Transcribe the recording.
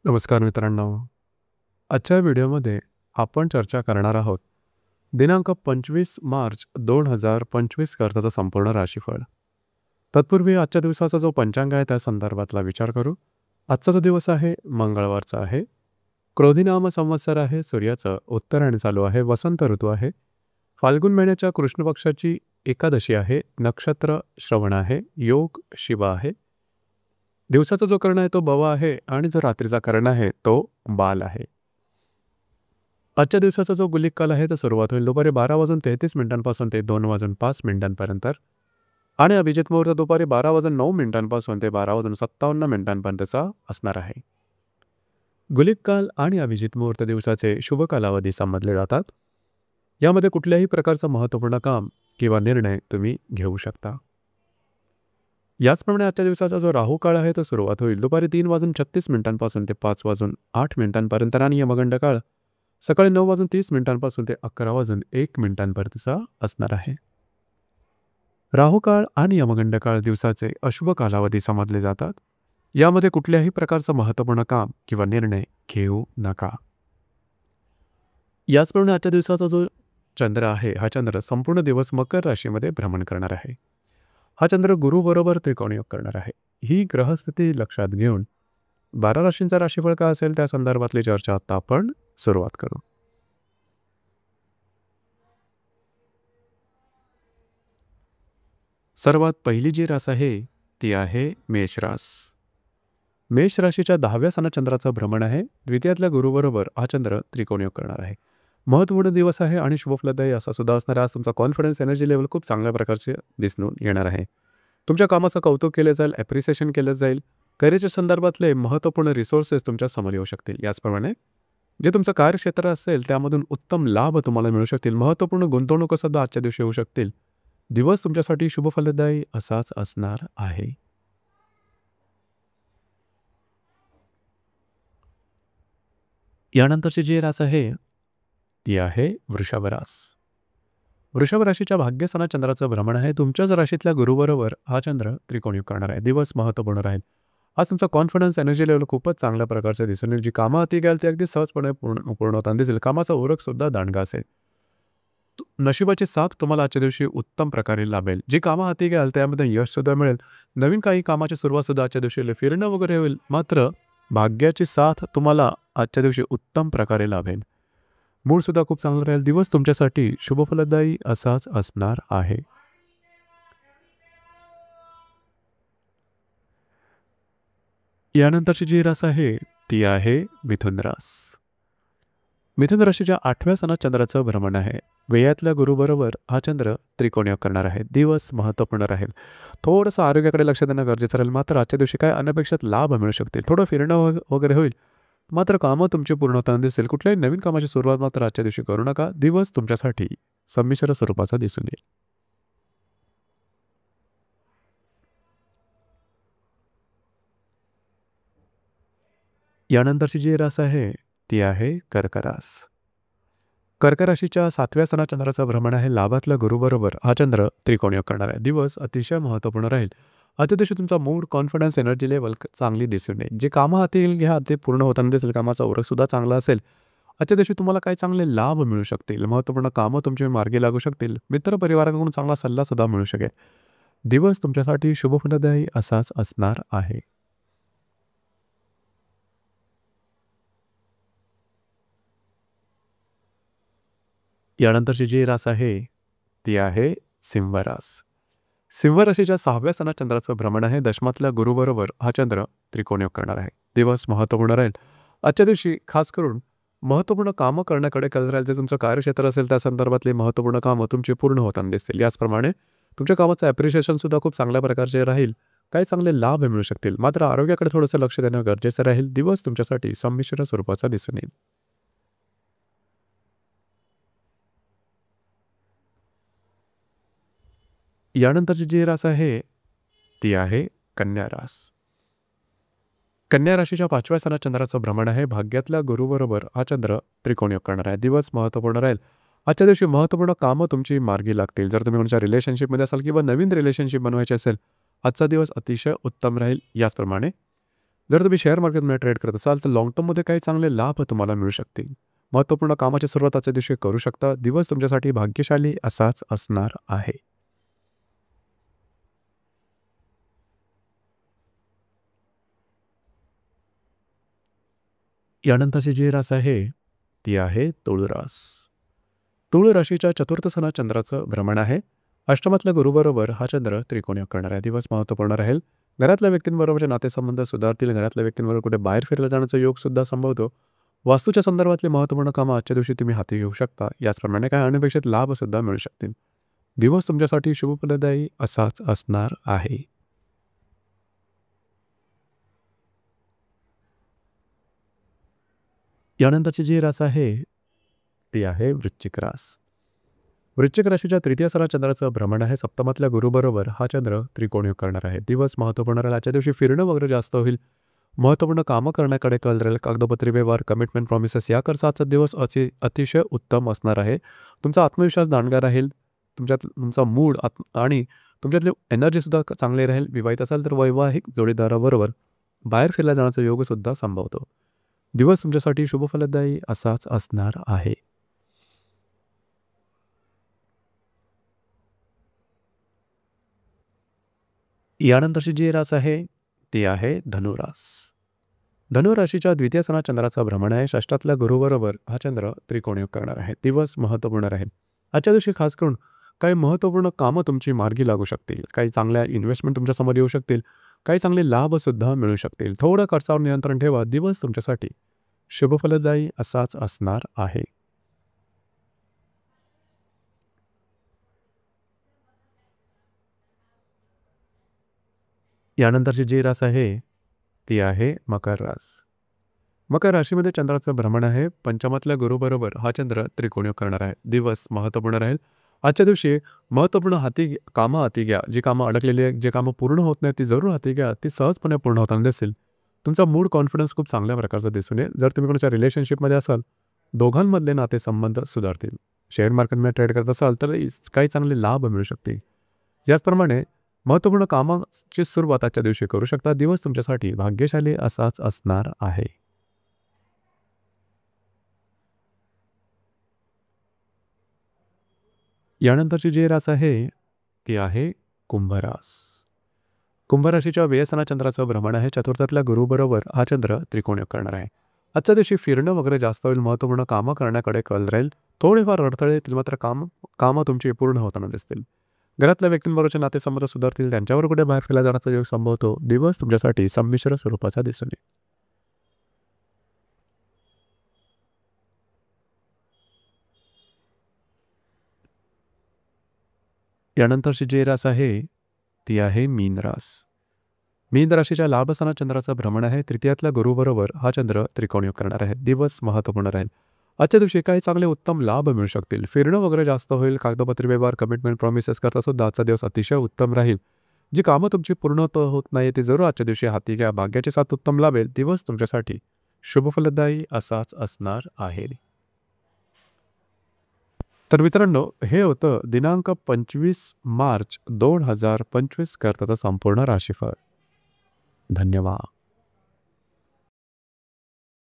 नमस्कार मित्रांनो. आजच्या व्हिडिओमध्ये आपण चर्चा करणार आहोत दिनांक 25 मार्च 2025 करताचं संपूर्ण राशीफळ. तत्पूर्वी आजच्या दिवसाचा जो पंचांग आहे त्या संदर्भातला विचार करू. आजचा जो दिवस आहे मंगळवारचा आहे. क्रोधी नाम संवत्सर आहे. सूर्याचं उत्तरायण चालू आहे. वसंत ऋतू आहे. फाल्गुन महिन्याच्या कृष्ण पक्षाची एकादशी आहे. नक्षत्र श्रवण आहे. योग शिव आहे. दिवसाचा जो कर्ण आहे तो बवा आहे आणि जो रात्रीचा कर्ण आहे तो बाल आहे. आजच्या दिवसाचा जो गुलिक काल आहे तो सुरुवात होईल दुपारी 12:33 ते 2:05 आणि अभिजित मुहूर्त दुपारी 12:09 ते 12:57 असणार आहे. गुलिक काल आणि अभिजित मुहूर्त दिवसाचे शुभ कालावधी समजले जातात. यामध्ये कुठल्याही प्रकारचं महत्त्वपूर्ण काम किंवा निर्णय तुम्ही घेऊ शकता. याचप्रमाणे आजच्या दिवसाचा जो राहू काळ आहे तो सुरुवात होईल दुपारी 3:36 ते 5:08 आणि यमगंड काळ सकाळी 9:30 ते 11:01 असणार आहे. राहू काळ आणि यमगंड काळ दिवसाचे अशुभ कालावधी समजले जातात. यामध्ये कुठल्याही प्रकारचं महत्त्वपूर्ण काम किंवा निर्णय घेऊ नका. याचप्रमाणे आजच्या दिवसाचा जो चंद्र आहे हा चंद्र संपूर्ण दिवस मकर राशीमध्ये भ्रमण करणार आहे. हा चंद्र गुरुबरोबर त्रिकोण योग करणार आहे. ही ग्रहस्थिती लक्षात घेऊन 12 राशींचा राशीफळ काय असेल त्या संदर्भातली चर्चा आता आपण सुरुवात करू. सर्वात पहिली जी रास आहे ती आहे मेष रास. मेष राशीच्या 10व्या स्थानात चंद्राचं भ्रमण आहे. द्वितीयातल्या गुरुबरोबर हा चंद्र त्रिकोण योग करणार आहे. महत्त्वपूर्ण दिवस आहे आणि शुभफलदायी असा सुद्धा असणार. आज तुमचा कॉन्फिडन्स एनर्जी लेवल खूप चांगल्या प्रकारचे दिसून येणार आहे. तुमच्या कामाचं कौतुक केलं जाईल. ॲप्रिसिएशन केलं जाईल. करिअरच्या संदर्भातले महत्त्वपूर्ण रिसोर्सेस तुमच्या समोर येऊ शकतील. याचप्रमाणे जे तुमचं कार्यक्षेत्र असेल त्यामधून उत्तम लाभ तुम्हाला मिळू शकतील. महत्त्वपूर्ण गुंतवणूक सुद्धा आजच्या दिवशी येऊ शकतील. दिवस तुमच्यासाठी शुभफलदायी असाच असणार आहे. यानंतरची जी रास आहे ती आहे वृषभ रास. वृषभ राशीच्या भाग्यस्थानात चंद्राचं भ्रमण आहे. तुमच्याच राशीतल्या गुरुबरोबर हा चंद्र त्रिकोणयोग करणार आहे. दिवस महत्त्वपूर्ण राहील. आज तुमचा कॉन्फिडन्स एनर्जी लेवल खूपच चांगल्या प्रकारचे दिसून येईल. जी कामं हाती घ्याल ती अगदी सहजपणे पूर्ण होताना दिसेल. कामाचा उरक सुद्धा दांडगा असेल. नशिबाची साथ तुम्हाला आजच्या दिवशी उत्तम प्रकारे लाभेल. जी कामं हाती घ्याल त्यामध्ये यश सुद्धा मिळेल. नवीन काही कामाची सुरुवात सुद्धा आजच्या दिवशी फिरणं वगैरे होईल. मात्र भाग्याची साथ तुम्हाला आजच्या दिवशी उत्तम प्रकारे लाभेल. मूड सुद्धा खूप चांगलं राहील. दिवस तुमच्यासाठी शुभफलदायी असाच असणार आहे. यानंतरची जी रास आहे ती आहे मिथुन रास. मिथुन राशीच्या 8व्या स्थानात चंद्राचं भ्रमण आहे. व्ययातल्या गुरुबरोबर हा चंद्र त्रिकोण योग करणार आहे. दिवस महत्त्वपूर्ण राहील. थोडंसं आरोग्याकडे लक्ष देणं गरजेचं राहील. मात्र आजच्या दिवशी काय अनपेक्षित लाभ मिळू शकतील. थोडं फिरणं वगैरे होईल. मात्र कामं तुमची पूर्ण होताना दिसेल. कुठल्याही नवीन कामाची सुरुवात मात्र आजच्या दिवशी करू नका. दिवस तुमच्यासाठी संमिश्र स्वरूपाचा दिसून येईल. यानंतरची जी रास आहे ती आहे कर्क रास. कर्क राशीच्या 7व्या स्थानात चंद्राचं भ्रमण आहे. लाभातल्या गुरुबरोबर हा चंद्र त्रिकोण योग करणार आहे. दिवस अतिशय महत्त्वपूर्ण राहील. आजच्या दिवशी तुमचा मूड, कॉन्फिडन्स, एनर्जी लेवल चांगली दिसून येईल. जे कामं हाती घ्या ते पूर्ण होताना दिसेल. कामाचा उरकसुद्धा चांगला असेल. आजच्या दिवशी तुम्हाला काही चांगले लाभ मिळू शकतील. महत्त्वपूर्ण कामं तुमच्या मार्गी लागू शकतील. मित्रपरिवाराकडून चांगला सल्लासुद्धा मिळू शकेल. दिवस तुमच्यासाठी शुभफलदायी असाच असणार आहे. यानंतरची जी रास आहे ती आहे सिंह रास. सिंह राशीच्या 6व्या स्थानात चंद्राचं भ्रमण आहे. दशमातल्या गुरुबरोबर हा चंद्र त्रिकोण योग करणार आहे. दिवस महत्त्वपूर्ण राहील. आजच्या दिवशी खास करून महत्त्वपूर्ण कामं करण्याकडे कल राहील. जे तुमचं कार्यक्षेत्र असेल त्या संदर्भातली महत्त्वपूर्ण कामं तुमची पूर्ण होताना दिसतील. याचप्रमाणे तुमच्या कामाचं ॲप्रिशिएशन सुद्धा खूप चांगल्या प्रकारचे राहील. काही चांगले लाभ मिळू शकतील. मात्र आरोग्याकडे थोडंसं लक्ष देणं गरजेचं राहील. दिवस तुमच्यासाठी संमिश्र स्वरूपाचा दिसून येईल. यानंतरची जी रास आहे ती आहे कन्या रास. कन्या राशीच्या 5व्या स्थानात चंद्राचं भ्रमण आहे. भाग्यातल्या गुरुबरोबर हा चंद्र त्रिकोण योग करणार आहे. दिवस महत्त्वपूर्ण राहील. आजच्या दिवशी महत्त्वपूर्ण कामं तुमची मार्गी लागतील. जर तुम्ही तुमच्या रिलेशनशिपमध्ये असाल किंवा नवीन रिलेशनशिप बनवायची असेल आजचा दिवस अतिशय उत्तम राहील. याचप्रमाणे जर तुम्ही शेअर मार्केटमध्ये ट्रेड करत असाल तर लाँग टर्ममध्ये काही चांगले लाभ तुम्हाला मिळू शकतील. महत्त्वपूर्ण कामाची सुरुवात आजच्या दिवशी करू शकता. दिवस तुमच्यासाठी भाग्यशाली असाच असणार आहे. यानंतरची जी रास आहे ती आहे तुळ रास. तुळ राशीच्या चतुर्थ सणात चंद्राचं भ्रमण आहे. अष्टमातल्या गुरुबरोबर हा चंद्र त्रिकोणी करणार आहे. दिवस महत्त्वपूर्ण राहील. घरातल्या व्यक्तींबरोबरचे नातेसंबंध सुधारतील. घरातल्या व्यक्तींबरोबर कुठे बाहेर फिरला जाण्याचा योग सुद्धा संभवतो. वास्तूच्या संदर्भातली महत्त्वपूर्ण कामं आजच्या दिवशी तुम्ही हाती घेऊ शकता. याचप्रमाणे काही अनपेक्षित लाभ सुद्धा मिळू शकतील. दिवस तुमच्यासाठी शुभफलदायी असाच असणार आहे. यानंतरची जी रास आहे ती आहे वृश्चिक रास. वृश्चिक राशीच्या तृतीय सणात चंद्राचं भ्रमण आहे. सप्तमातल्या गुरुबरोबर हा चंद्र त्रिकोणी करणार आहे. दिवस महत्त्वपूर्ण राहील. आजच्या दिवशी फिरणं वगैरे जास्त होईल. महत्त्वपूर्ण कामं करण्याकडे कल राहील. कागदोपत्री व्यवहार, कमिटमेंट, प्रॉमिसेस याकरता आजचा दिवस अतिशय उत्तम असणार आहे. तुमचा आत्मविश्वास दांडगा राहील. तुमचा मूड आणि तुमच्यातली एनर्जीसुद्धा चांगली राहील. विवाहित असाल तर वैवाहिक जोडीदाराबरोबर बाहेर फिरला जाण्याचा योगसुद्धा संभवतो. दिवस तुमच्यासाठी शुभफलदायी असाच असणार आहे. यानंतरची जी रास आहे ती आहे धनुरास. धनुराशीच्या द्वितीय सणात चंद्राचा भ्रमण आहे. षष्ठातल्या गुरुबरोबर हा चंद्र त्रिकोणी करणार आहे. दिवस महत्त्वपूर्ण राहील. आजच्या दिवशी खास करून काही महत्त्वपूर्ण कामं तुमची मार्गी लागू शकतील. काही चांगल्या इन्व्हेस्टमेंट तुमच्यासमोर येऊ शकतील. काही चांगले लाभसुद्धा मिळू शकतील. थोडं खर्चावर नियंत्रण ठेवा. दिवस तुमच्यासाठी शुभफलदायी असाच असणार आहे. यानंतरची जी रास आहे ती आहे मकर रास. मकर राशीमध्ये चंद्राचं भ्रमण आहे. पंचमातल्या गुरुबरोबर हा चंद्र त्रिकोणी करणार आहे. दिवस महत्त्वपूर्ण राहील. आजच्या दिवशी महत्त्वपूर्ण कामं हाती घ्या. जी कामं अडकलेली आहेत, जे कामं पूर्ण होत नाहीत ती जरूर हाती घ्या. ती सहजपणे पूर्ण होताना दिसेल. तुमचा मूड कॉन्फिडन्स खूप चांगल्या प्रकारचा दिसून येईल. जर तुम्ही कोणाच्या रिलेशनशिपमध्ये असाल, दोघांमधले नातेसंबंध सुधारतील. शेअर मार्केटमध्ये ट्रेड करत असाल तर काही चांगले लाभ मिळू शकतील. याचप्रमाणे महत्त्वपूर्ण कामाची सुरुवात आजच्या दिवशी करू शकता. दिवस तुमच्यासाठी भाग्यशाली असाच असणार आहे. यानंतरची जी रास आहे ती आहे कुंभरास. कुंभराशीच्या व्ययसना चंद्राचं भ्रमण आहे. चतुर्थातल्या गुरुबरोबर हा चंद्र त्रिकोणी करणार आहे. आजच्या दिवशी फिरणं वगैरे जास्त होईल. महत्त्वपूर्ण कामं करण्याकडे कल राहील. थोडेफार अडथळे येतील मात्र कामं तुमची पूर्ण होताना दिसतील. घरातल्या व्यक्तींबरोबरचे नातेसंबंध सुधारतील. त्यांच्यावर कुठे बाहेर फिरला जाण्याचा योग संभवतो. दिवस तुमच्यासाठी संमिश्र स्वरूपाचा दिसून येईल. यानंतरची जी रास आहे ती आहे मीन रास. मीन राशीच्या लाभस्थानात चंद्राचं भ्रमण आहे. तृतीयातल्या गुरुबरोबर हा चंद्र त्रिकोणी करणार आहे. दिवस महत्त्वपूर्ण राहील. आजच्या दिवशी काही चांगले उत्तम लाभ मिळू शकतील. फिरणं वगैरे जास्त होईल. कागदोपत्री व्यवहार, कमिटमेंट, प्रॉमिसेस करता सुद्धा आजचा दिवस अतिशय उत्तम राहील. जी कामं तुमची पूर्ण होत नाही ती जरूर आजच्या दिवशी हाती घ्या. भाग्याची साथ उत्तम लाभेल. दिवस तुमच्यासाठी शुभफलदायी असाच असणार आहे. तर मित्रांनो, हे होतं दिनांक 25 मार्च 2025 करताचं संपूर्ण राशीफळ. धन्यवाद.